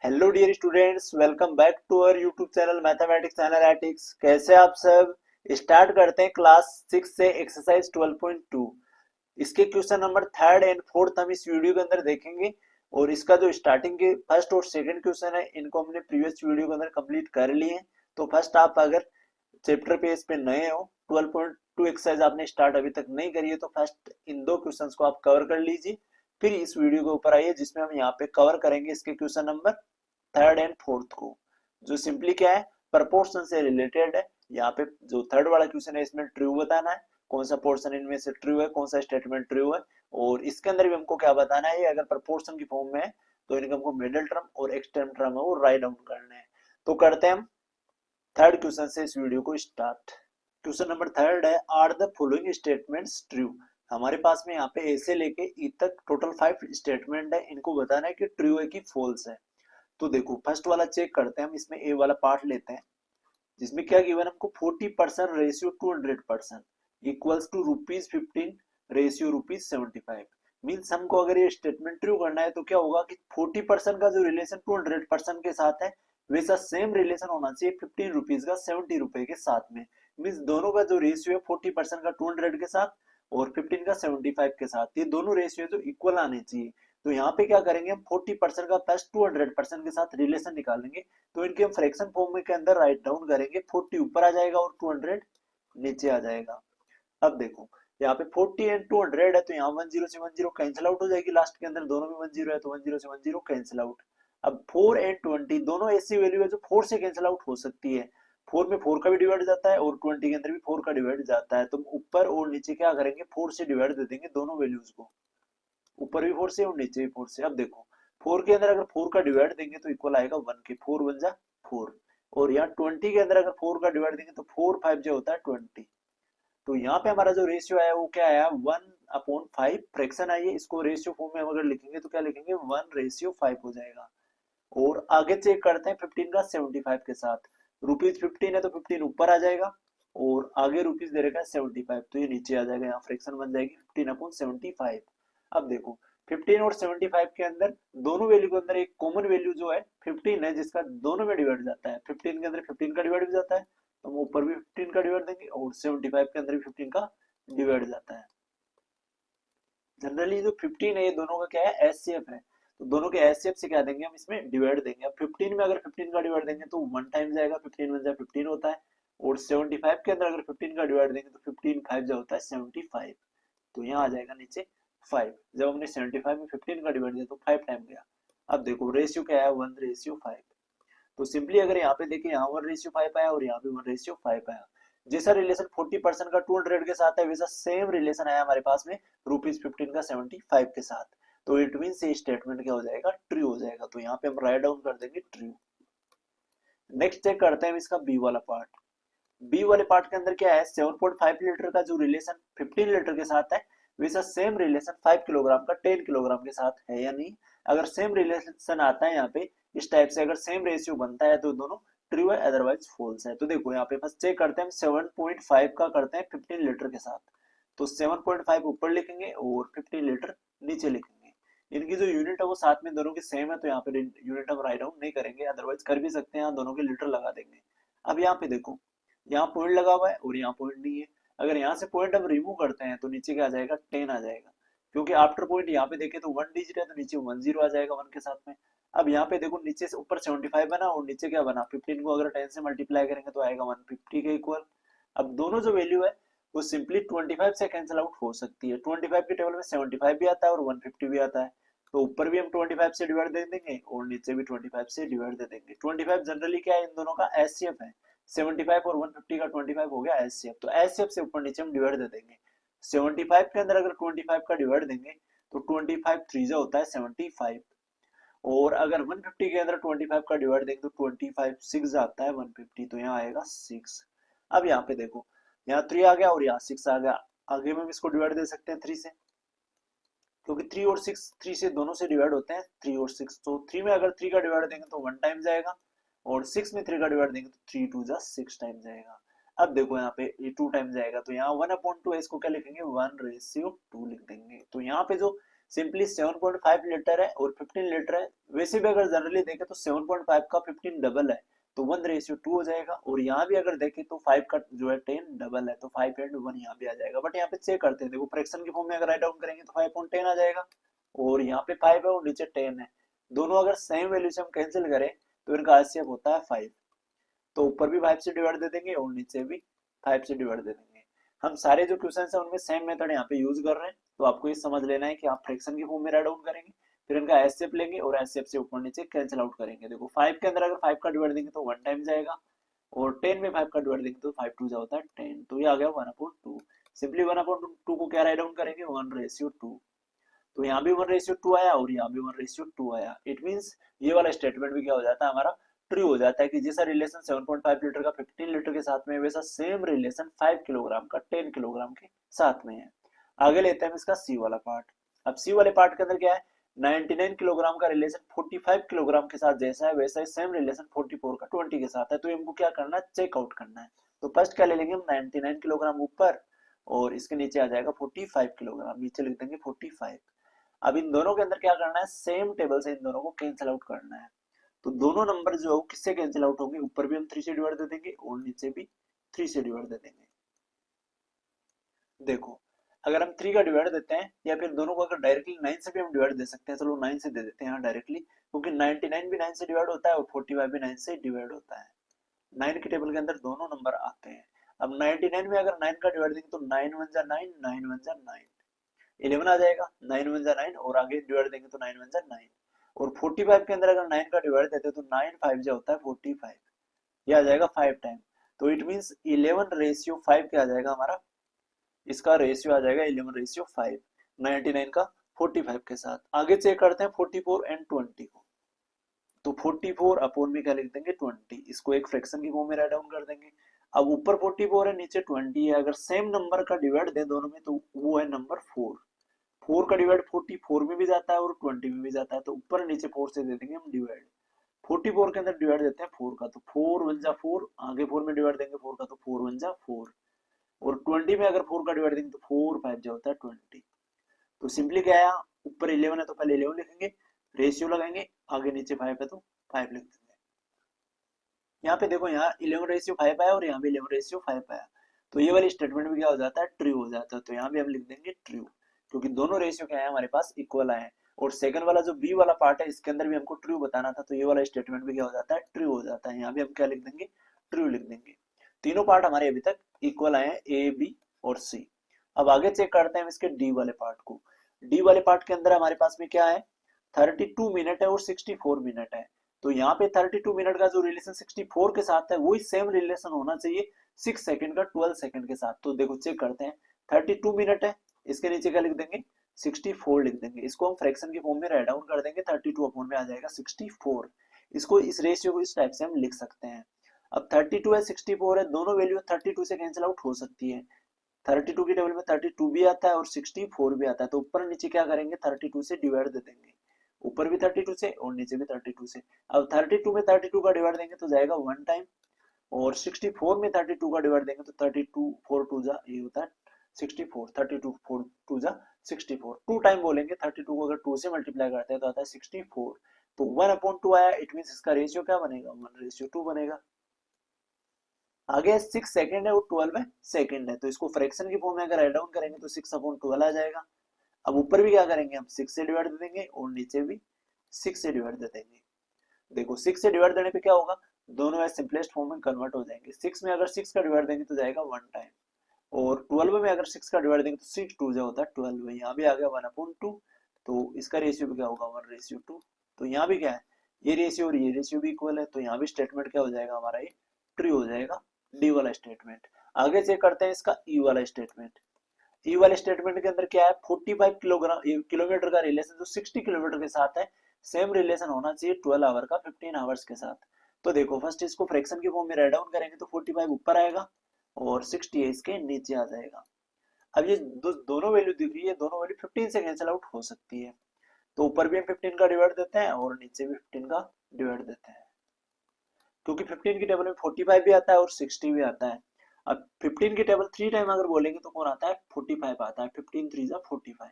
Hello dear students, welcome back to our YouTube channel mathematics analytics. कैसे आप सब। Start करते हैं क्लास 6 से एक्सरसाइज 12.2। इसके question number third and fourth हम इस वीडियो के अंदर देखेंगे। और इसका जो स्टार्टिंग के फर्स्ट और सेकंड क्वेश्चन है इनको हमने प्रीवियस वीडियो के अंदर कंप्लीट कर लिए हैं। तो फर्स्ट आप अगर चैप्टर पेज पे नए हो, 12.2 एक्सरसाइज आपने स्टार्ट अभी तक नहीं करी है, तो फर्स्ट इन दो क्वेश्चंस को आप कवर कर लीजिए। फिर इस वीडियो के ऊपर आइए जिसमें हम यहाँ पे कवर करेंगे इसके question number third and fourth को, जो सिंपली क्या है, प्रपोर्शन से रिलेटेड है। यहाँ पे जो थर्ड वाला क्वेश्चन है इसमें ट्रू बताना है, कौन सा पोर्शन इनमें से ट्रू है, कौन सा स्टेटमेंट ट्रू है। और इसके अंदर भी हमको क्या बताना है, अगर प्रपोर्शन की फॉर्म में है तो इनका हमको मिडिल टर्म और एक्सट्रीम टर्म है वो राइट डाउन करने हैं। तो करते हैं हम थर्ड क्वेश्चन से इस वीडियो को स्टार्ट। क्वेश्चन नंबर थर्ड है, are the following statements true. हमारे पास में यहाँ पे ए से लेके ई तक टोटल 5 स्टेटमेंट है, इनको बताना है कि ट्रू है कि फॉल्स है। तो देखो फर्स्ट वाला चेक करते हैं हम, इसमें ए वाला पार्ट लेते हैं जिसमें क्या गिवन हमको 40% ratio to 100% equals to ₹15 ratio ₹75। Means हमको अगर ये स्टेटमेंट ट्रू करना है तो क्या होगा कि 40% का जो रिलेशन टू 100% के साथ है वैसा सेम रिलेशन होना चाहिए 15 रुपीज का 70 रुपए के साथ में। मीन्स दोनों का जो रेशियो है 40% का 200 के साथ और 15 का 75 के साथ, ये दोनों रेशियो जो इक्वल आने चाहिए। तो यहाँ पे क्या करेंगे हम 40% का प्लस 200% के साथ रिलेशन निकालेंगे। तो इनके हम फ्रैक्शन फॉर्म के अंदर राइट डाउन करेंगे, 40 ऊपर आ जाएगा और 200 नीचे आ जाएगा। अब देखो यहाँ पे 40 एंड 200 है तो यहाँ 10 से 10 कैंसिल आउट हो जाएगी, लास्ट के अंदर दोनों में 10 है तो 10 से 10 कैंसिल आउट। अब 4 एंड 20 दोनों ऐसी वैल्यू है जो 4 से कैंसिल आउट हो सकती है। 4 में 4 का भी डिवाइड जाता है और 20 के अंदर भी 4 का डिवाइड जाता है। तो ऊपर और नीचे क्या करेंगे, 4 से डिवाइड दे देंगे दोनों वैल्यूज को, ऊपर भी 4 से और नीचे भी 4 से। अब देखो 4 के अंदर अगर 4 का डिवाइड देंगे तो इक्वल आएगा 1 के, 4 1 जा 4। और यहाँ 20 के अंदर अगर 4 का डिवाइड देंगे तो 4 5 जो होता है 20। तो यहाँ पे हमारा जो रेशियो आया वो क्या आया, 1/5 फ्रैक्शन आई है। इसको रेशियो फॉर्म में हम अगर लिखेंगे तो क्या लिखेंगे, 1:5 हो जाएगा। और आगे चेक करते हैं 15 का 75 के साथ, ₹15 है तो 15 ऊपर आ जाएगा और आगे रुपीज दे रखा है 75 तो ये नीचे आ जाएगा, यहाँ फ्रैक्शन बन जाएगी 15/75। अब देखो 15 और 75 के अंदर दोनों वैल्यू के अंदर एक कॉमन वैल्यू जो है 15 है, जिसका दोनों में डिवाइड जाता है। 15 के अंदर 15 का डिवाइड भी जाता है तो हम ऊपर भी 15 का डिवाइड देंगे और 75 के अंदर भी 15 का डिवाइड जाता है। जनरली जो 15 है ये दोनों का क्या है, एचसीएफ है। तो दोनों के एचसीएफ से क्या देंगे हम, इसमें डिवाइड देंगे। अब 15 में अगर 15 का डिवाइड देंगे तो 1 टाइम जाएगा, 15 1 जा 15 होता है। और 75 के अंदर अगर 15 का डिवाइड देंगे तो 15 5 जा होता है 75। तो यहाँ आ जाएगा नीचे 5। जब हमने 75 में 15 का डिवाइड दिया तो 5 टाइम गया। अब देखो रेशियो क्या है, 1:5। तो सिंपली अगर यहाँ पे देखिए, यहाँ 1:5 आया और यहाँ पे 1:5 आया। जैसा रिलेशन 40% का 200 के साथ है वैसा सेम रिलेशन आया हमारे पास में ₹15 का 75 के साथ। तो इट मीन से स्टेटमेंट क्या हो जाएगा, ट्रू हो जाएगा। तो यहाँ पे हम राइट डाउन कर देंगे ट्रू। नेक्स्ट चेक करते हैं इसका बी वाला पार्ट। बी वाले पार्ट के अंदर क्या है, 7.5 लीटर का जो रिलेशन 15 लीटर के साथ है वैसा सेम रिलेशन 5 किलोग्राम का 10 किलोग्राम के साथ है या नहीं। अगर सेम रिलेशन आता है यहाँ पे इस टाइप से, अगर सेम रेशियो बनता है तो दोनों ट्रू है, अदरवाइज फॉल्स है। तो देखो यहाँ पे फर्स्ट चेक करते हैं हम 7.5 का करते हैं 15 लीटर के साथ। तो 7.5 ऊपर लिखेंगे और 15 लीटर नीचे लिखेंगे। इनकी जो यूनिट है वो साथ में दोनों की सेम है तो यहाँ पे यूनिट हम राइट डाउन नहीं करेंगे, अदरवाइज कर भी सकते हैं, यहाँ दोनों के लीटर लगा देंगे। अब यहाँ पे देखो, यहाँ पॉइंट लगा हुआ है और यहाँ पॉइंट नहीं है। अगर यहाँ से पॉइंट हम रिमूव करते हैं तो नीचे क्या आ जाएगा, 10 आ जाएगा। क्योंकि आफ्टर पॉइंट यहाँ पे देखे तो 1 डिजिट है तो नीचे 10 आ जाएगा 1 के साथ में। अब यहाँ पे देखो नीचे से ऊपर 75 बना और नीचे क्या बना, 15 को अगर 10 से मल्टीप्लाई करेंगे तो आएगा 150 के इक्वल। अब दोनों जो वैल्यू है वो सिंपली 25 से कैंसिल आउट हो सकती है। 25 के टेबल में 75 भी आता है और 150 भी आता है। तो ऊपर भी हम 25 से डिवाइड दे देंगे और नीचे भी 25 से डिवाइड दे देंगे। 25 जनरली क्या है, इन दोनों का एचसीएफ है। 75 और 150 का 25 हो गया एचसीएफ, तो एचसीएफ से ऊपर नीचे हम डिवाइड दे देंगे। 75 के अंदर अगर 25 का डिवाइड देंगे तो 25 3 होता है 75। और अगर 150 के अंदर 25 का डिवाइड देंगे तो 25 6 आता है 150, तो यहाँ आएगा 6। अब यहाँ पे देखो, यहाँ 3 आ गया और यहाँ 6 आ गया। आगे में हम इसको डिवाइड दे सकते हैं 3 से, क्योंकि 3 और 6 3 से दोनों से डिवाइड होते हैं, 3 और 6। तो 3 में अगर 3 का डिवाइड देंगे तो 1 टाइम जाएगा और 6 में 3 का डिवाइड देंगे तो 3 2 जा 6 टाइम जाएगा। अब देखो यहाँ पे ये 2 टाइम जाएगा तो यहाँ 1/2 है, इसको क्या लिखेंगे, 1:2 लिख देंगे। तो यहाँ पे जो सिंपली 7.5 लीटर है और 15 लीटर है। वैसे भी अगर जनरली देखें तो 7.5 का 15 डबल है, तो 1:2 हो जाएगा। और यहाँ भी अगर देखें तो 5 का जो है 10 डबल है, तो 5:1 यहाँ भी आ जाएगा। बट यहाँ पे चेक करते हैं, देखो फ्रैक्शन की फॉर्म में अगर राइट डाउन करेंगे तो 5.10 आ जाएगा, और यहाँ पे 5 है और नीचे 10 है। दोनों अगर सेम वैल्यू से हम कैंसिल करें तो इनका आरसीएफ होता है 5। तो ऊपर भी 5 से डिवाइड दे देंगे और नीचे भी 5 से डिवाइड दे देंगे। हम सारे जो क्वेश्चन है उनमें सेम मेथड यहाँ पे यूज कर रहे हैं, तो आपको ये समझ लेना है कि आप फ्रैक्शन की फॉर्म में राइट डाउन करेंगे, फिर इनका एसएफ लेंगे और एसएफ से ऊपर नीचे कैंसिल आउट करेंगे। देखो 5 के अंदर अगर 5 का डिवाइड देंगे तो 1 टाइम जाएगा, और 10 में 5 का डिवाइड देंगे तो 5 2 होता है 10, तो ये आ गया 1/2। सिंपली 1/2 को क्या राइट डाउन करेंगे, 1:2। तो यहाँ भी 1:2 आया और यहाँ भी 1:2 आया। इट मींस ये वाला स्टेटमेंट भी क्या हो जाता है हमारा, ट्रू हो जाता है कि जैसा रिलेशन 7.5 लीटर का 15 लीटर के साथ में है, वैसा सेम रिलेशन 5 किलोग्राम का 10 किलोग्राम के साथ में है। आगे लेते हैं इसका सी वाला पार्ट। अब सी वाले पार्ट के अंदर क्या है, 99 किलोग्राम का रिलेशन 45 किलोग्राम के साथ जैसा है वैसा ही सेम रिलेशन 44 का 20 के साथ है। तो हमको क्या करना है, चेकआउट करना है। तो फर्स्ट क्या ले लेंगे हम, 99 किलोग्राम ऊपर और इसके नीचे आ जाएगा 45 किलोग्राम, नीचे लिख देंगे 45। अब इन दोनों के अंदर क्या करना है, सेम टेबल से इन दोनों को कैंसिल आउट करना है। तो दोनों नंबर जो है किससे कैंसिल आउट होंगे, ऊपर भी हम 3 से डिवाइड दे देंगे और नीचे भी 3 से डिवाइड दे देंगे। देखो अगर हम 3 का डिवाइड देते हैं, या फिर दोनों को अगर डायरेक्टली 9 से भी हम डिवाइड दे सकते हैं, चलो 9 से दे देते हैं यहाँ डायरेक्टली, क्योंकि 99 भी 9 से डिवाइड होता है और 45 भी 9 से डिवाइड होता है। 9 के टेबल के अंदर दोनों नंबर आते हैं। अब 99 में अगर 9 का डिवाइड देंगे तो 9 1 जा 9, 9 1 जा 9, 11 आ जाएगा। 9 1 जा 9 और आगे डिवाइड देंगे तो 9 1 जा 9। और 45 के अंदर अगर 9 का डिवाइड देते हैं तो 9 5 जा होता है 45, ये आ जाएगा 5 टाइम। तो इट मींस 11:5 क्या आ जाएगा हमारा, इसका रेशियो आ जाएगा 11:5, 99 का 45 के साथ। आगे चेक करते हैं 44 एंड 20 को। तो 44 अपॉन में क्या लिख देंगे 20, इसको एक फ्रैक्शन की फॉर्म में राइट डाउन कर देंगे। अब ऊपर 44 है नीचे 20 है, अगर सेम नंबर का डिवाइड दें दोनों में तो वो है नंबर 4। 4 का डिवाइड 44 में भी जाता है और 20 में भी जाता है, तो ऊपर नीचे 4 से दे देंगे हम डिवाइड। 44 के अंदर डिवाइड देते हैं 4 का, तो 4 1 जा 4, आगे 4 में डिवाइड देंगे 4 का, तो 4 1 जा 4। और 20 में अगर 4 का डिवाइड देंगे तो 4 5 जा होता है 20। तो सिंपली क्या है, ऊपर 11 है तो पहले 11 लिखेंगे, रेशियो लगाएंगे, आगे नीचे 5 है तो 5 लिख देंगे। यहाँ पे देखो यहाँ 11:5 आया और यहाँ भी 11:5 आया, तो ये वाली स्टेटमेंट भी क्या हो जाता है, ट्रू हो जाता है। तो यहाँ भी हम लिख देंगे ट्रू, क्योंकि दोनों रेशियो क्या है हमारे पास इक्वल आए। और सेकंड वाला जो बी वाला पार्ट है इसके अंदर भी हमको ट्रू बताना था, तो ये वाला स्टेटमेंट भी क्या हो जाता है, ट्रू हो जाता है। यहाँ भी हम क्या लिख देंगे, ट्रू लिख देंगे। तीनों पार्ट हमारे अभी तक इक्वल आए हैं, ए बी और सी। अब आगे चेक करते हैं इसके डी वाले पार्ट को। डी वाले पार्ट के अंदर हमारे पास में क्या है, 32 मिनट है और 64 मिनट है। तो यहाँ पे 32 मिनट का जो रिलेशन 64 के साथ है वही सेम रिलेशन होना चाहिए 6 सेकंड का 12 सेकंड के साथ। तो देखो चेक करते हैं, 32 मिनट है, इसके नीचे क्या लिख देंगे 64 लिख देंगे। इसको हम फ्रैक्शन की फॉर्म में राइट डाउन कर देंगे, 32 अपॉन में आ जाएगा 64। इसको इस रेशियो को इस टाइप से हम लिख सकते हैं। अब 32 है 64 है, दोनों वैल्यू 32 से कैंसिल आउट हो सकती है। 32 की टेबल में 32 भी आता है और 64 भी आता है, तो ऊपर नीचे क्या करेंगे 32 से डिवाइड दे देंगे, ऊपर भी 32 से और नीचे भी 32 से। अब 32 में 32 का डिवाइड देंगे तो जाएगा 1 टाइम, और 64 में 32 का डिवाइड देंगे तो 32 4 2 जा ये होता है 64, 32 4 2 जा 64, 2 टाइम बोलेंगे। 32 को अगर 2 से मल्टीप्लाई करते हैं तो आता है 64, तो 1/2 आया। इट मींस इसका रेशियो क्या बनेगा, 1:2 बनेगा। आगे 6 सेकंड है और 12 सेकंड है, तो इसको फ्रैक्शन की फॉर्म में अगर राइट डाउन करेंगे तो 6/12 आ जाएगा। अब ऊपर भी क्या करेंगे हम 6 से डिवाइड दे देंगे और नीचे भी 6 से डिवाइड दे देंगे। देखो 6 से डिवाइड देने पे क्या होगा, दोनों सिंपलेस्ट फॉर्म में कन्वर्ट हो जाएंगे। 6 में अगर 6 का डिवाइड देंगे तो जाएगा 1 टाइम, और 12 में अगर 6 का डिवाइड देंगे तो 6 2 जा होता है 12, यहाँ भी आ गया 1/2। तो इसका रेशियो भी क्या होगा 1:2। तो यहाँ भी क्या है, ये रेशियो और ये रेशियो भी इक्वल है, तो यहाँ भी स्टेटमेंट क्या हो जाएगा हमारा, ये ट्रू हो जाएगा, डी वाला स्टेटमेंट। आगे चेक करते हैं इसका ई वाला स्टेटमेंट। ई वाले स्टेटमेंट के अंदर क्या है, 45 किलोमीटर का रिलेशन जो 60 किलोमीटर के साथ है, सेम रिलेशन होना चाहिए 12 आवर का 15 आवर्स के साथ। तो देखो फर्स्ट इसको फ्रैक्शन की फॉर्म में राइट डाउन करेंगे तो 45 ऊपर आएगा और 60 इसके नीचे आ जाएगा। अब ये दोनों वैल्यू दिख रही है, दोनों वैल्यू 15 से कैंसिल आउट हो सकती है, तो ऊपर भी हम 15 का डिवाइड देते हैं और नीचे भी 15 का डिवाइड देते हैं, क्योंकि 15 की टेबल में 45 भी आता है और 60 भी आता है। अब 15 की टेबल 3 टाइम अगर बोलेंगे तो कौन आता है 45 आता है, 15 3 जा 45।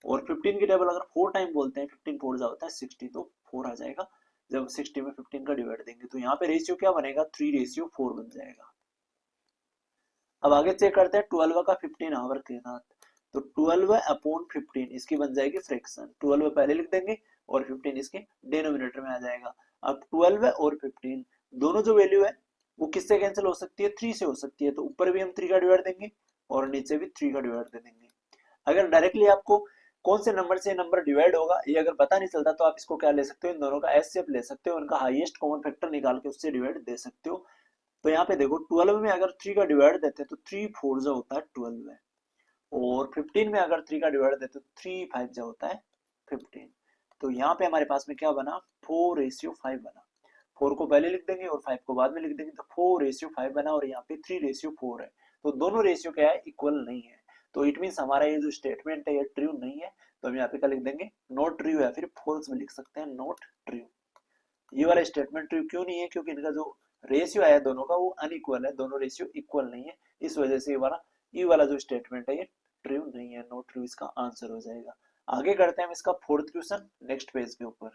और 15 की टेबल अगर 4 टाइम बोलते हैं, 15 4 होता है 60, तो 4 आ जाएगा। जब 60 में 15 का डिवाइड देंगे तो यहाँ पे रेशियो क्या बनेगा, 3:4 बन जाएगा। अब आगे चेक करते हैं 12 का 15 आवर के साथ, तो 12/15 इसकी बन जाएगी फ्रैक्शन। 12 पहले लिख देंगे और 15 इसके डिनोमिनेटर में आ जाएगा। अब 12 और 15 दोनों जो वैल्यू है वो किससे कैंसिल हो सकती है, 3 से हो सकती है, तो ऊपर भी हम 3 का डिवाइड देंगे और नीचे भी 3 का डिवाइड दे देंगे। अगर डायरेक्टली आपको कौन से नंबर से नंबर डिवाइड होगा ये अगर पता नहीं चलता, तो आप इसको क्या ले सकते हो, इन दोनों का एचसीएफ ले सकते हो, उनका हाईएस्ट कॉमन फैक्टर निकाल के उससे डिवाइड दे सकते हो। तो यहाँ पे देखो 12 में अगर 3 का डिवाइड देते हैं तो 3 4 जो होता है 12 है, और 15 में अगर 3 का डिवाइड देते हैं तो 3 5 जो होता है 15। तो यहाँ पे हमारे पास में क्या बना, 4:5 बना। 4 को पहले लिख देंगे और 5 को बाद में लिख देंगे, तो 4:5 बना, और यहाँ पे 3:4 है। तो दोनों रेशियो क्या है, इक्वल नहीं है। तो इट मीन हमारा ये जो स्टेटमेंट है ये ट्रू नहीं है। तो हम यहाँ पे क्या लिख देंगे, नॉट ट्रू, या फिर फॉल्स में लिख सकते हैं नॉट ट्रू। ये वाला स्टेटमेंट ट्रू क्यों नहीं है, क्योंकि इनका जो रेशियो है दोनों का वो अनइक्वल है, दोनों रेशियो इक्वल नहीं है, इस वजह से ये वाला जो स्टेटमेंट है ये ट्रू नहीं है, नॉट ट्रू इसका आंसर हो जाएगा। आगे करते हैं हम इसका फोर्थ क्वेश्चन नेक्स्ट पेज के ऊपर।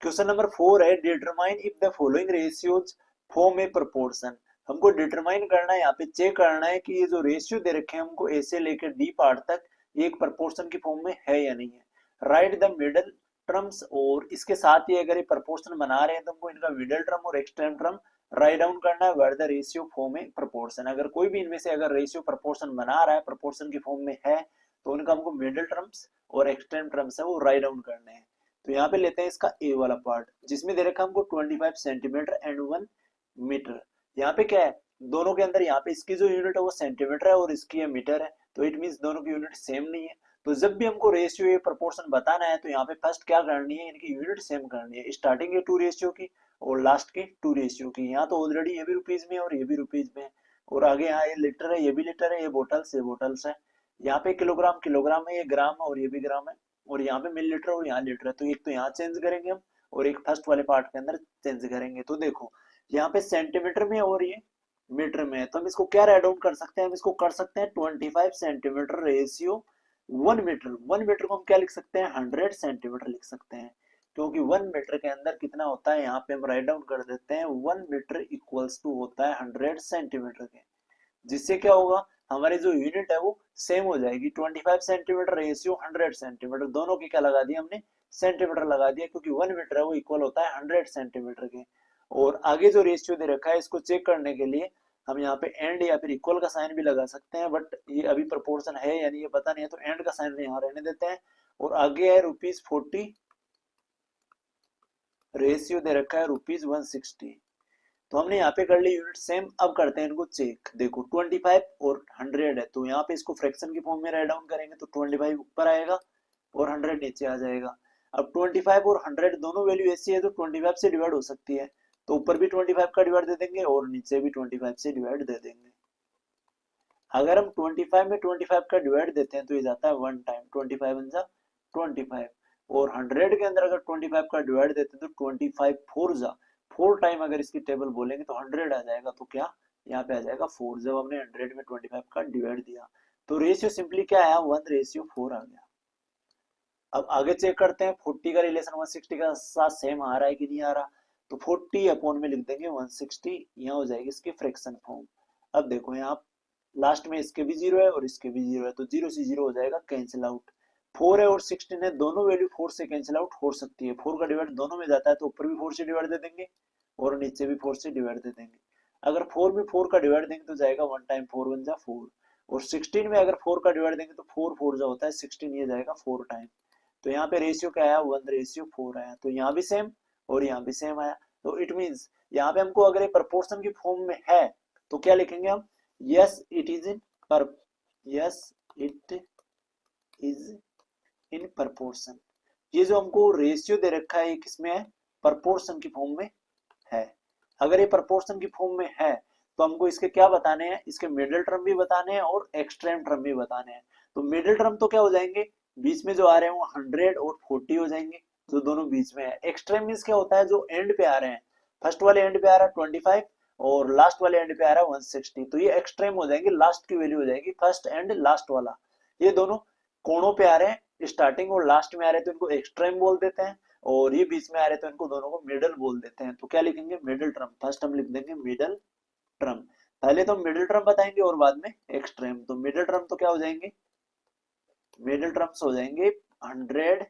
क्वेश्चन नंबर 4 है, determine if the following ratios form a proportion. हमको डिटरमाइन करना है, यहाँ पे चेक करना है कि ये जो रेशियो दे रखे हैं हमको ए से लेकर डी पार्ट तक, ये एक प्रोपोर्शन की फॉर्म में है या नहीं है। राइट द मिडल टर्म्स, और इसके साथ ही अगर ये प्रोपोर्शन बना रहे हैं तो हमको इनका मिडल टर्म और एक्सट्रीम टर्म राइट डाउन करना है, where the ratio form a proportion. अगर कोई भी इनमें से अगर रेशियो प्रोपोर्शन बना रहा है, प्रोपोर्शन की फॉर्म में है, तो उनका हमको मिडल टर्म्स और एक्सट्रीम टर्म्स है वो राइट डाउन करने हैं। तो यहाँ पे लेते हैं इसका ए वाला पार्ट, जिसमें दे रखा हमको 25 सेंटीमीटर एंड 1 मीटर। यहाँ पे क्या है, दोनों के अंदर यहाँ पे इसकी जो यूनिट है वो सेंटीमीटर है और इसकी मीटर है, तो इट मीन दोनों की यूनिट सेम नहीं है। तो जब भी हमको रेशियो या प्रोपोर्शन बताना है तो यहाँ पे फर्स्ट क्या करनी है, इनकी यूनिट सेम करनी है, स्टार्टिंग है 2 रेशियो की और लास्ट की 2 रेशियो की। यहाँ तो ऑलरेडी ये भी रुपीज में है और ये भी रुपीज में है, और आगे यहाँ ये लीटर है, ये भी लीटर है, ये बोटल्स है। यहाँ पे किलोग्राम किलोग्राम है, ये ग्राम है और ये भी ग्राम है, और यहाँ पे मिलीलीटर और यहाँ लीटर है। तो एक तो यहाँ चेंज करेंगे हम और एक फर्स्ट वाले पार्ट के अंदर चेंज करेंगे। तो देखो यहाँ पे सेंटीमीटर में और ये मीटर में है, तो हम इसको क्या राइट डाउन कर सकते हैं, हम इसको कर सकते हैं 25 सेंटीमीटर रेशियो 1 मीटर। 1 मीटर को हम क्या लिख सकते हैं, 100 सेंटीमीटर लिख सकते हैं, क्योंकि 1 मीटर के अंदर कितना होता है, यहाँ पे हम राइट डाउन कर देते हैं 1 मीटर इक्वल्स टू होता है 100 सेंटीमीटर के। जिससे क्या होगा, हमारी जो यूनिट है वो सेम हो जाएगी। 25 सेंटीमीटर रेशियो 100 सेंटीमीटर, दोनों की क्या लगा दिया हमने, सेंटीमीटर लगा दिया, क्योंकि 1 मीटर है वो इक्वल होता है 100 सेंटीमीटर के। और आगे जो रेशियो दे रखा है इसको चेक करने के लिए हम यहाँ पे एंड या फिर इक्वल का साइन भी लगा सकते हैं, बट ये अभी प्रोपोर्शन है यानी ये पता नहीं है, तो एंड का साइन यहाँ रहने देते हैं। और आगे है ₹40, रेशियो दे रखा है ₹160। तो हमने यहाँ पे कर ली यूनिट सेम। अब करते हैं इनको चेक। देखो 25 और 100 है, तो यहाँ पे इसको फ्रैक्शन की फॉर्म में राइट डाउन करेंगे तो 25 ऊपर आएगा और 100 नीचे आ जाएगा। अब 25 और 100 दोनों वैल्यू ऐसी है तो 25 से डिवाइड हो सकती है, तो ऊपर भी 25 का डिवाइड दे देंगे और नीचे भी 25 से डिवाइड दे देंगे। अगर हम 25 में 25 का डिवाइड देते हैं तो ये जाता है 1 टाइम, 25 बन जा 25, और 100 के अंदर अगर 25 का डिवाइड देते हैं तो 25 4 जा 4 टाइम, अगर इसकी टेबल बोलेंगे तो 100 आ जाएगा। तो क्या यहाँ पे आ जाएगा 4, जब हमने 100 में 25 का डिवाइड दिया। तो रेशियो सिंपली क्या आया, 1:4 आ गया। अब आगे चेक करते हैं 40 का रिलेशन 160 का साथ सेम आ रहा है कि नहीं आ रहा। तो 40 अपॉन में लिख देंगे 160, यहाँ हो जाएगी इसकी फ्रैक्शन फॉर्म। अब देखो यहाँ लास्ट में इसके भी 0 है और इसके भी 0 है, तो 0 से 0 हो जाएगा कैंसिल आउट। 4 है और 16 है, दोनों वैल्यू 4 से कैंसिल आउट हो सकती है। 4 का डिवाइड दोनों में जाता है तो ऊपर भी 4 से डिवाइड दे देंगे और नीचे भी 4 से डिवाइड दे देंगे। अगर 4 में 4 का डिवाइड देंगे तो जाएगा 1 टाइम 4 बन जा 4, और 16 में अगर 4 का डिवाइड देंगे तो 4 4 जो होता है 16, ये जाएगा 4 टाइम। तो यहाँ पे रेशियो क्या आया, 1:4 आया। तो यहाँ भी सेम और यहाँ भी सेम आया। तो इट मीन्स यहाँ पे हमको अगर ये प्रोपोर्शन की फॉर्म में है तो क्या लिखेंगे हम, yes it is in yes it is in proportion. ये जो हमको रेशियो दे रखा है किसमें है, प्रोपोर्शन की फॉर्म में है। अगर ये प्रोपोर्शन की फॉर्म में है तो हमको इसके क्या बताने हैं, इसके मिडिल टर्म भी बताने हैं और एक्सट्रीम टर्म भी बताने हैं। तो मिडिल टर्म तो क्या हो जाएंगे, बीच में जो आ रहे हैं वो 100 और 40 हो जाएंगे, जो दोनों बीच में है। एक्सट्रीम मींस क्या होता है, जो एंड पे आ रहे हैं, फर्स्ट वाले एंड पे आ रहा है 25 और लास्ट वाले एंड पे आ रहा है 160, तो ये एक्सट्रीम हो जाएंगे, लास्ट की वैल्यू हो जाएगी फर्स्ट एंड लास्ट वाला। ये दोनों कोणों पे आ रहे हैं, स्टार्टिंग और लास्ट में आ रहे हैं तो इनको एक्सट्रीम बोल देते हैं, और ये बीच में आ रहे हैं तो इनको दोनों को मिडल बोल देते हैं। तो क्या लिखेंगे, मिडल टर्म। फर्स्ट हम लिख देंगे मिडल टर्म। पहले तो मिडिल टर्म बताएंगे और बाद में एक्सट्रीम। तो मिडिल टर्म तो क्या हो जाएंगे, मिडिल टर्म्स हो जाएंगे 100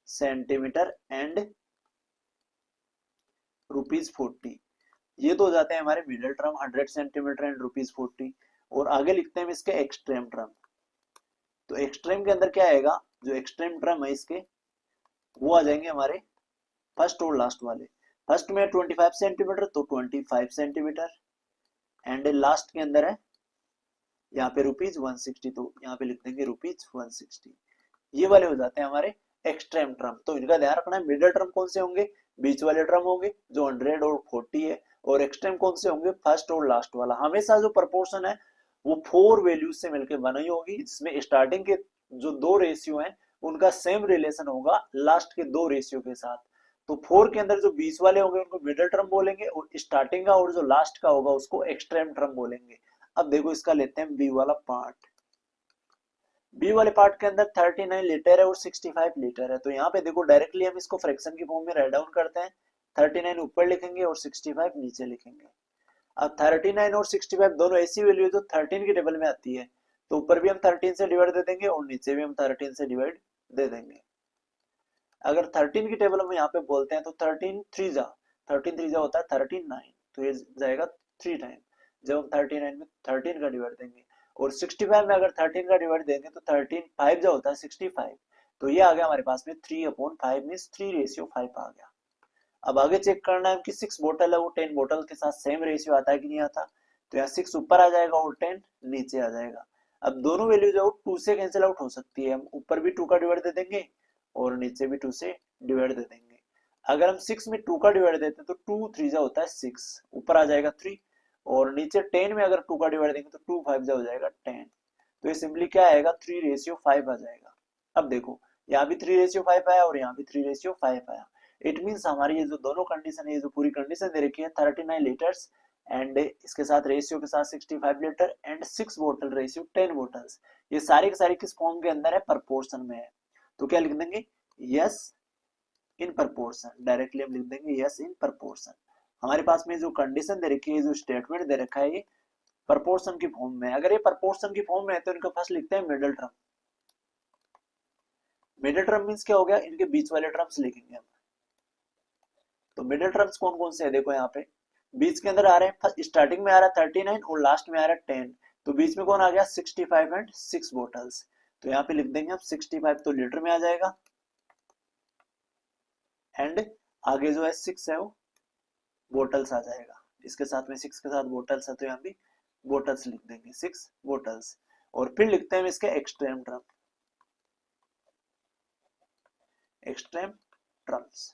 सेंटीमीटर एंड ₹40। ये तो हो जाते हैं हमारे मिडिल टर्म 100 सेंटीमीटर एंड ₹40। और आगे लिखते हैं हम इसके एक्सट्रीम टर्म। तो एक्सट्रीम के अंदर क्या आएगा, जो एक्सट्रीम टर्म है इसके वो आ जाएंगे हमारे फर्स्ट और लास्ट वाले। फर्स्ट में 25 सेंटीमीटर तो 25 सेंटीमीटर, एंड लास्ट के अंदर है यहाँ पे ₹160, तो यहाँ पे लिख देंगे ₹160। ये वाले हो जाते हैं हमारे एक्सट्रीम टर्म। तो इनका ध्यान रखना है, मिडिल टर्म कौन से होंगे, बीच वाले टर्म होंगे जो 100 और 40 है, और एक्सट्रीम कौन से होंगे, फर्स्ट और लास्ट वाला। हमेशा जो प्रपोर्शन है वो 4 वैल्यूज से मिलकर बनी होगी, जिसमें स्टार्टिंग के जो 2 रेशियो हैं उनका सेम रिलेशन होगा लास्ट के 2 रेशियो के साथ। तो 4 के अंदर जो बीच वाले होंगे उनको मिडिल टर्म बोलेंगे, और स्टार्टिंग का और जो लास्ट का होगा उसको एक्सट्रीम टर्म बोलेंगे। अब देखो इसका लेते हैं बी वाला पार्ट। बी वाले पार्ट के अंदर 39 लीटर है और 65 लीटर है। तो यहाँ पे देखो डायरेक्टली हम इसको फ्रैक्शन की फॉर्म में राइट डाउन करते हैं। 39 ऊपर लिखेंगे और 65 नीचे लिखेंगे। अब 39 और 65 दोनों ऐसी वैल्यू है जो 13 की टेबल में आती है, तो ऊपर भी हम 13 से डिवाइड दे देंगे और नीचे भी हम 13 से डिवाइड दे देंगे। अगर 13 की टेबल हम यहाँ पे बोलते हैं तो 13 3 जा होता है 39, तो ये जाएगा 3 टाइम। जब हम 39 में 13 का डिवाइड देंगे, और 65 में अगर 13 का डिवाइड देंगे तो 13 5 जा होता है 65। तो ये आ गया हमारे पास में 3/5 मीन्स 3:5 आ गया। अब आगे चेक करना है कि 6 बोतल है वो 10 बोतल के साथ सेम रेशियो आता है कि नहीं आता। तो यहाँ 6 ऊपर आ जाएगा और 10 नीचे आ जाएगा। अब दोनों वैल्यू जो 2 से कैंसिल आउट हो सकती है, हम ऊपर भी 2 का डिवाइड दे देंगे और नीचे भी 2 से डिवाइड दे देंगे। अगर हम 6 में 2 का डिवाइड देते हैं तो 2 3 जा होता है 6, ऊपर आ जाएगा 3, और नीचे 10 में अगर 2 का डिवाइड देंगे तो 2 5 जा हो जाएगा 10। तो ये सिंपली क्या आएगा, 3:5 आ जाएगा। अब देखो यहाँ भी 3:5 आया और यहाँ भी 3:5 आया। इट मीन्स हमारी ये जो दोनों कंडीशन है, ये जो पूरी कंडीशन दे रखी है 39 लीटर्स एंड इसके साथ रेशियो के साथ 65 लीटर एंड 6 बोतल रेशियो 10 बोतल्स, ये सारी की सारी किस फॉर्म के अंदर है, प्रपोर्शन में है। तो क्या लिख देंगे, यस इन प्रपोर्शन। डायरेक्टली हम लिख देंगे यस इन प्रपोर्शन। हमारे पास में जो कंडीशन दे रखी है, जो स्टेटमेंट दे रखा है, ये प्रपोर्शन की फॉर्म में। अगर ये प्रपोर्शन की फॉर्म में है तो इनका फर्स्ट लिखते हैं middle term. Middle term means क्या हो गया, इनके बीच वाले टर्म्स लिखेंगे हम। तो मिडिल टर्म्स कौन कौन से है, देखो यहाँ पे बीच के अंदर आ रहे हैं, स्टार्टिंग में आ रहा है 39 और लास्ट में आ रहा है 10। तो बीच में कौन आ गया, 65 एंड 6 बोतल्स। तो यहाँ पे लिख देंगे हम 65 तो लीटर में आ जाएगा, एंड आगे जो है 6 है वो बोटल्स आ जाएगा। इसके साथ में 6 के साथ बोटल्स है तो यहाँ भी बोटल्स लिख देंगे, 6 बोटल्स। और फिर लिखते हैं इसके एक्सट्रीम टर्म, एक्सट्रीम टर्म्स।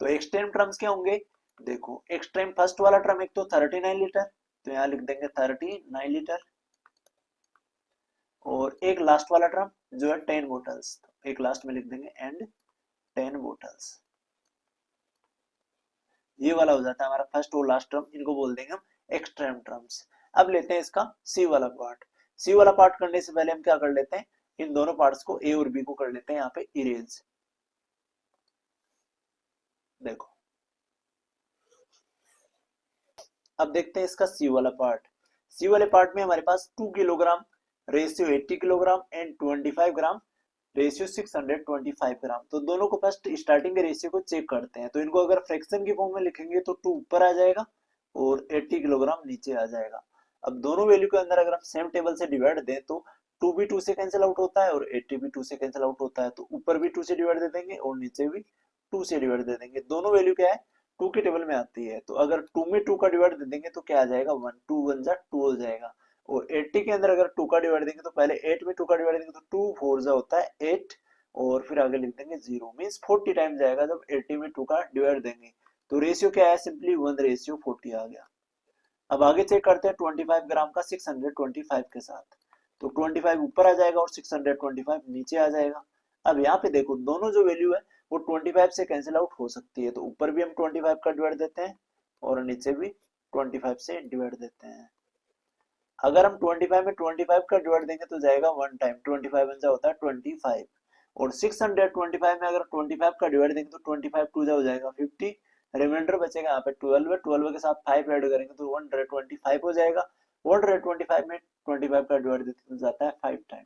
तो एक्सट्रीम टर्म्स क्या होंगे, देखो एक्सट्रीम फर्स्ट वाला टर्म एक तो 39 लीटर, तो यहाँ लिख देंगे 39 लीटर, और एक लास्ट वाला टर्म जो है 10 बोटल्स, तो एक लास्ट में लिख देंगे एंड 10 बोटल्स। ये वाला हो जाता है हमारा फर्स्ट और लास्ट टर्म, इनको बोल देंगे हम एक्सट्रीम टर्म्स। अब लेते हैं इसका सी वाला पार्ट। सी वाला पार्ट करने से पहले हम क्या कर लेते हैं, इन दोनों पार्ट्स को ए और बी को कर लेते हैं यहाँ पे इरेज। देखो अब देखते हैं इसका सी वाला पार्ट। सी वाले पार्ट में हमारे पास 2 kilogram ratio 80 kilogram and 25 gram ratio 625 ग्राम। तो दोनों को फर्स्ट स्टार्टिंग के रेशियो को चेक करते हैं। तो इनको अगर फ्रैक्शन की फॉर्म में लिखेंगे तो 2 ऊपर आ जाएगा और 80 किलोग्राम नीचे आ जाएगा। अब दोनों वैल्यू के अंदर अगर हम सेम टेबल से डिवाइड दें तो 2 भी 2 से कैंसिल आउट होता है और 80 भी 2 से कैंसिल आउट होता है। तो ऊपर भी 2 से डिवाइड दे देंगे और नीचे भी 2 से डिवाइड दे देंगे। दोनों वैल्यू क्या है, 2 की टेबल में आती है। तो अगर 2 में 2 का डिवाइड दे देंगे तो क्या आ जाएगा, 1 2 1 जा 2 हो जाएगा। और 80 के अंदर अगर 2 का डिवाइड देंगे तो पहले 8 में 2 का डिवाइड देंगे तो 2 4 जा होता है 8, और फिर आगे लिख देंगे 0 मींस 40 टाइम जाएगा जब 80 में 2 का डिवाइड देंगे। तो रेशियो क्या है, सिंपली 1:40 आ गया। अब आगे चेक करते हैं 25 ग्राम का 625 के साथ। तो 25 ऊपर आ जाएगा और 625 नीचे आ जाएगा। अब यहाँ पे देखो दोनों जो वैल्यू है वो 25 से कैंसिल आउट हो सकती है। तो ऊपर भी हम 25 का डिवाइड देते हैं और नीचे भी 25 से डिवाइड देते हैं। अगर हम 25 में 25 का डिवाइड देंगे तो जाएगा 1 टाइम, 25 वन जा होता है 25। और 625 में अगर 25 का डिवाइड देंगे तो 25 टू जा हो जाएगा 50, रिमाइंडर बचेगा यहाँ पे 12 है, 12 के साथ 5 ऐड करेंगे तो 125 हो जाएगा। 125 में 25 का डिवाइड देते तो जाता है 5 टाइम।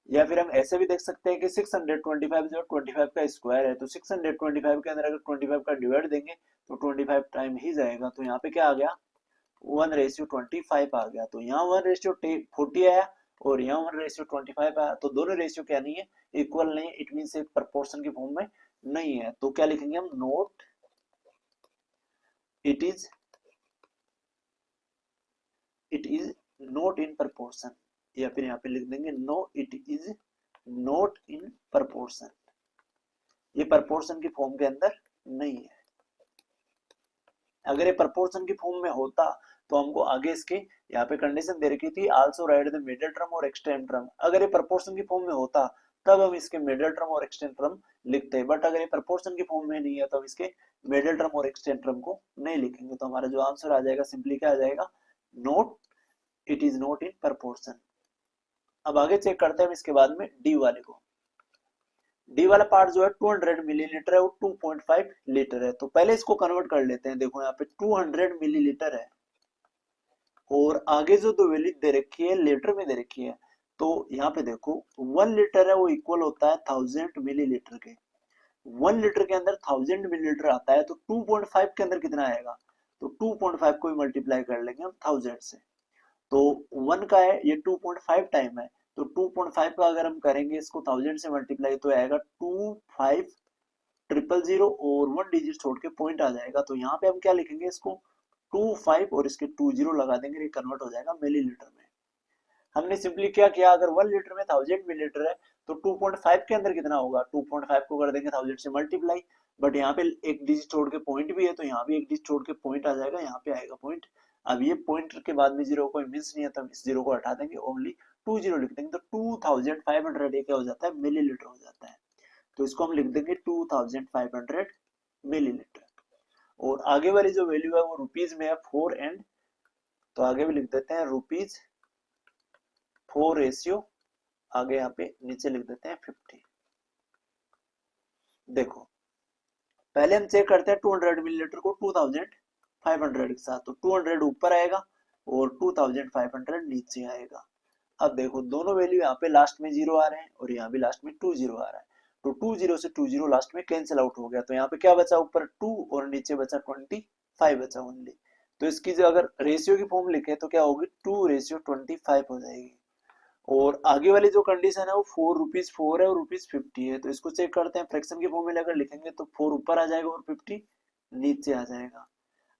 या फिर हम ऐसे भी देख सकते हैं कि 625 जो 25 का स्क्वायर है, तो 625 के अंदर अगर 25 का डिवाइड देंगे तो 25 टाइम ही जाएगा। तो यहाँ पे क्या आ गया, 1:25 आ गया। तो यहाँ 1:40 आया और यहाँ 1:25 आया, तो दोनों रेशियो क्या नहीं है, इक्वल नहीं है, इट मीन एक प्रपोर्शन की फॉर्म में नहीं है। तो क्या लिखेंगे हम, note it is not in proportion, या फिर यहाँ पे लिख देंगे no it is not in proportion, ये प्रपोर्शन की फॉर्म के अंदर नहीं है। अगर ये प्रपोर्शन की फॉर्म में होता तो हमको आगे इसके यहाँ पे कंडीशन दे रखी थी, also right the middle term और एक्सटेंड टर्म। अगर ये प्रपोर्शन की फॉर्म में होता तब हम इसके मिडिल टर्म और एक्सटेंड टर्म लिखते हैं, बट अगर ये प्रपोर्शन की फॉर्म में नहीं है तो हम इसके मिडिल टर्म और एक्सटेंड टर्म को नहीं लिखेंगे। तो हमारा जो आंसर आ जाएगा सिंपली क्या आ जाएगा, note it is not in proportion. अब आगे चेक करते हैं हम इसके बाद में डी वाले को। डी वाला पार्ट जो है 200 मिलीलीटर है और 2.5 लीटर है। तो पहले इसको कन्वर्ट कर लेते हैं। देखो यहाँ पे 200 मिलीलीटर है और आगे जो दो वैल्यू दे रखी है लीटर में दे रखी है, तो यहाँ पे देखो 1 लीटर है वो इक्वल होता है 1000 मिलीलीटर के। 1 लीटर के अंदर 1000 मिलीलीटर आता है, तो 2.5 के अंदर कितना आएगा, तो 2.5 को मल्टीप्लाई कर लेंगे हम 1000 से। तो 1 का है ये 2.5 टाइम है, तो 2.5 का अगर हम करेंगे इसको 1000 से मल्टीप्लाई तो आएगा 25000 और 1 डिजिट छोड़ के पॉइंट आ जाएगा। तो यहाँ पे हम क्या लिखेंगे इसको 25 और इसके 20 लगा देंगे, ये कन्वर्ट हो जाएगा मिलीलीटर में। हमने सिंपली क्या किया, अगर 1 लीटर में 1000 मिलीलीटर है तो 2.5 के अंदर कितना होगा, 2.5 को कर देंगे 1000 से मल्टीप्लाई, बट यहाँ पे एक डिजिट छोड़ के पॉइंट भी है तो यहाँ भी एक डिजिट छोड़ के पॉइंट आ जाएगा, यहाँ पे आएगा पॉइंट। अब ये पॉइंट के बाद में जीरो कोई मीन्स नहीं है तो हम इस जीरो को हटा देंगे, ओनली 20 लिख देंगे, तो 2500 ये क्या हो जाता है, मिलीलीटर हो जाता है। तो इसको हम लिख देंगे 2500 मिलीलीटर। और आगे वाली जो वैल्यू है वो रुपीज में है 4 एंड, तो आगे भी लिख देते हैं रुपीज 4 रेशियो, आगे यहाँ पे नीचे लिख देते हैं 50। देखो पहले हम चेक करते हैं 200 मिलीलीटर को 2500 के साथ, तो 200 ऊपर आएगा और 2500 नीचे आएगा। अब देखो दोनों वैल्यू यहाँ पे लास्ट में जीरो आ रहे हैं और यहाँ भी लास्ट में 20 आ रहा है, तो 20 से 20 लास्ट में कैंसिल आउट हो गया, तो यहाँ पे क्या बचा, ऊपर 2 और नीचे बचा 25 बचा ओनली। तो इसकी जो अगर रेशियो की फॉर्म लिखे तो क्या होगी, 2:25 हो जाएगी। और आगे वाली जो कंडीशन है वो 4 रुपीज 4 है और रुपीज 50 है, तो इसको चेक करते हैं। फ्रैक्शन की फॉर्म में अगर लिखेंगे तो 4 ऊपर आ जाएगा और 50 नीचे आ जाएगा।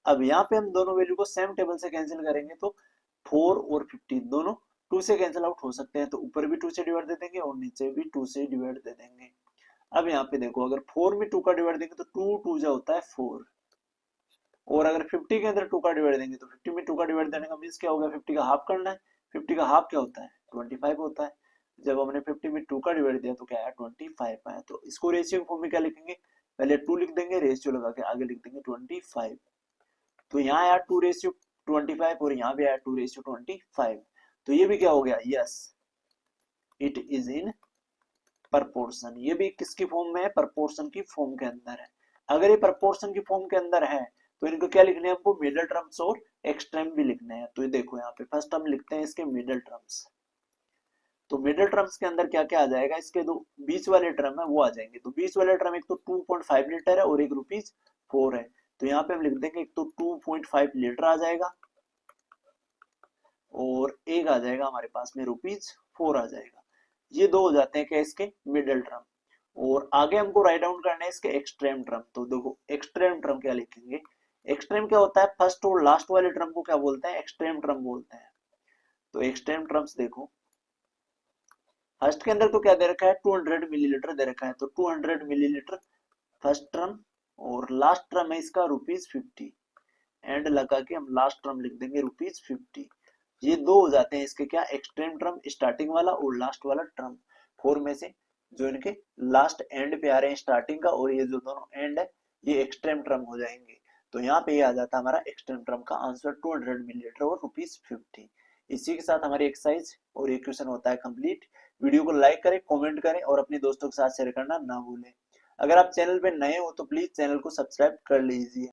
अब यहाँ पे हम दोनों वैल्यू को सेम टेबल से कैंसिल करेंगे तो 4 और 50 दोनों 2 से कैंसिल आउट हो सकते हैं, तो ऊपर भी 2 से डिवाइड दे देंगे और नीचे भी 2 से डिवाइड दे देंगे। अब यहाँ पे देखो अगर 4 में 2 का डिवाइड देंगे तो 2 2 जा होता है 4, और अगर 50 के अंदर 2 का डिवाइड देंगे तो 50 में 2 का डिवाइड देने का मीन्स क्या होगा, 50 का हाफ करना है। 50 का हाफ क्या होता है, 25 होता है। जब हमने 50 में 2 का डिवाइड दिया तो क्या आया, 25 आया। तो इसको रेशियो की फॉर्म में क्या लिखेंगे, पहले 2 लिख देंगे, रेशियो लगा के आगे लिख देंगे 25। तो यहाँ आया 2:25 और यहाँ भी आया 2:25। तो ये भी क्या हो गया, yes it is in proportion. ये भी किसकी फॉर्म में है, प्रपोर्शन की फॉर्म के अंदर है। अगर ये प्रपोर्शन की फॉर्म के अंदर है तो इनको क्या लिखने हैं, हमको मिडिल टर्म्स और एक्सट्रीम भी लिखने हैं। तो ये देखो यहाँ पे फर्स्ट हम लिखते हैं इसके मिडिल टर्म्स। तो मिडिल टर्म्स के अंदर क्या क्या आ जाएगा, इसके दो बीच वाले टर्म है वो आ जाएंगे। तो बीच वाले टर्म एक तो 2.5 लीटर है और एक रुपीज 4 है, तो यहाँ पे हम लिख देंगे एक तो 2.5 लीटर आ जाएगा और एक आ जाएगा हमारे पास में रुपीज 4 आ जाएगा। ये दो हो जाते हैं क्या, इसके मिडिल टर्म। और आगे हमको राइट डाउन करना है इसके एक्सट्रीम टर्म। तो देखो एक्सट्रीम टर्म क्या लिखेंगे, एक्सट्रीम क्या होता है, फर्स्ट और लास्ट वाले टर्म को क्या बोलते हैं, एक्सट्रीम टर्म बोलते हैं। तो एक्सट्रीम टर्म्स देखो, फर्स्ट के अंदर तो क्या दे रखा है, 200 मिलीलीटर दे रखा है, तो 200 मिलीलीटर फर्स्ट टर्म, और लास्ट टर्म है इसका रुपीज 50, एंड लगा के हम लास्ट टर्म लिख देंगे रुपीज 50। ये दो हो जाते हैं इसके क्या, एक्सट्रीम टर्म, स्टार्टिंग वाला और लास्ट वाला टर्म। 4 में से जो इनके लास्ट एंड पे आ रहे हैं स्टार्टिंग का, और ये जो दोनों एंड है ये एक्सट्रीम टर्म हो जाएंगे। तो यहाँ पे ये आ जाता है हमारा एक्सट्रीम टर्म का आंसर 200 मिलीलीटर और रुपीज 50। इसी के साथ हमारी एक्सरसाइज और ये क्वेश्चन होता है कंप्लीट। वीडियो को लाइक करें, कमेंट करें और अपने दोस्तों के साथ शेयर करना ना भूलें। अगर आप चैनल पे नए हो तो प्लीज चैनल को सब्सक्राइब कर लीजिए।